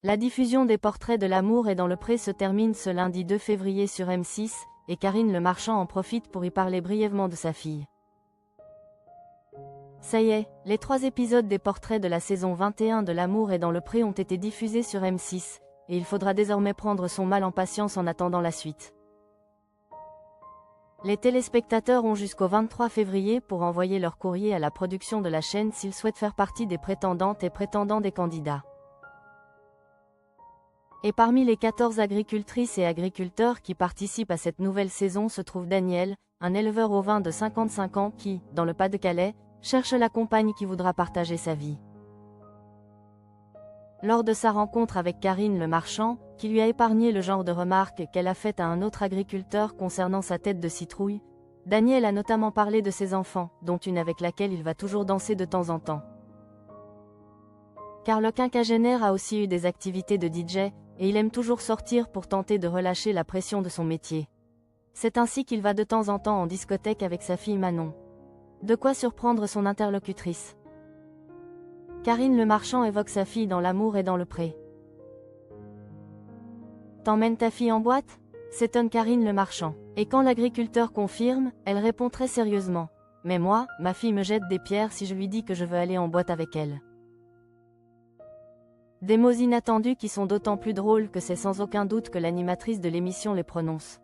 La diffusion des portraits de l'amour et dans le pré se termine ce lundi 2 février sur M6, et Karine Le Marchand en profite pour y parler brièvement de sa fille. Ça y est, les 3 épisodes des portraits de la saison 21 de L'amour et dans le pré ont été diffusés sur M6, et il faudra désormais prendre son mal en patience en attendant la suite. Les téléspectateurs ont jusqu'au 23 février pour envoyer leur courrier à la production de la chaîne s'ils souhaitent faire partie des prétendantes et prétendants des candidats. Et parmi les 14 agricultrices et agriculteurs qui participent à cette nouvelle saison se trouve Daniel, un éleveur ovin de 55 ans qui, dans le Pas-de-Calais, cherche la compagne qui voudra partager sa vie. Lors de sa rencontre avec Karine Le Marchand, qui lui a épargné le genre de remarques qu'elle a faites à un autre agriculteur concernant sa tête de citrouille, Daniel a notamment parlé de ses enfants, dont une avec laquelle il va toujours danser de temps en temps. Car le quinquagénaire a aussi eu des activités de DJ, et il aime toujours sortir pour tenter de relâcher la pression de son métier. C'est ainsi qu'il va de temps en temps en discothèque avec sa fille Manon. De quoi surprendre son interlocutrice. Karine Le Marchand évoque sa fille dans L'amour et dans le pré. T'emmènes ta fille en boîte? S'étonne Karine Le Marchand. Et quand l'agriculteur confirme, elle répond très sérieusement. Mais moi, ma fille me jette des pierres si je lui dis que je veux aller en boîte avec elle. Des mots inattendus qui sont d'autant plus drôles que c'est sans aucun doute que l'animatrice de l'émission les prononce.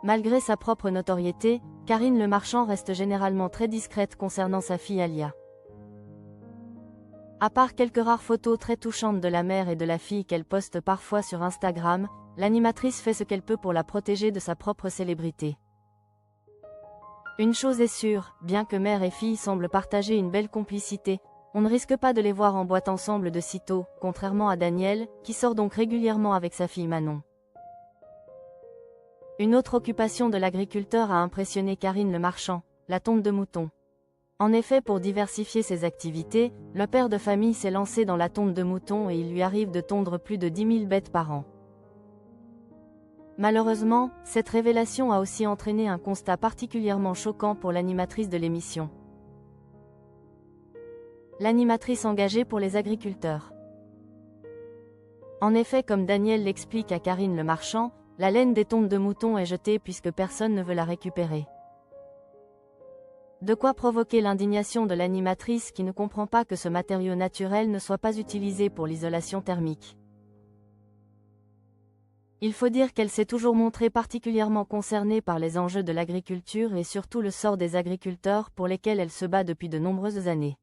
Malgré sa propre notoriété, Karine Le Marchand reste généralement très discrète concernant sa fille Alia. À part quelques rares photos très touchantes de la mère et de la fille qu'elle poste parfois sur Instagram, l'animatrice fait ce qu'elle peut pour la protéger de sa propre célébrité. Une chose est sûre, bien que mère et fille semblent partager une belle complicité, on ne risque pas de les voir en boîte ensemble de sitôt, contrairement à Daniel, qui sort donc régulièrement avec sa fille Manon. Une autre occupation de l'agriculteur a impressionné Karine Le Marchand, la tonte de moutons. En effet, pour diversifier ses activités, le père de famille s'est lancé dans la tonte de moutons et il lui arrive de tondre plus de 10 000 bêtes par an. Malheureusement, cette révélation a aussi entraîné un constat particulièrement choquant pour l'animatrice de l'émission. L'animatrice engagée pour les agriculteurs. En effet, comme Daniel l'explique à Karine Le Marchand, la laine des tontes de moutons est jetée puisque personne ne veut la récupérer. De quoi provoquer l'indignation de l'animatrice qui ne comprend pas que ce matériau naturel ne soit pas utilisé pour l'isolation thermique. Il faut dire qu'elle s'est toujours montrée particulièrement concernée par les enjeux de l'agriculture et surtout le sort des agriculteurs pour lesquels elle se bat depuis de nombreuses années.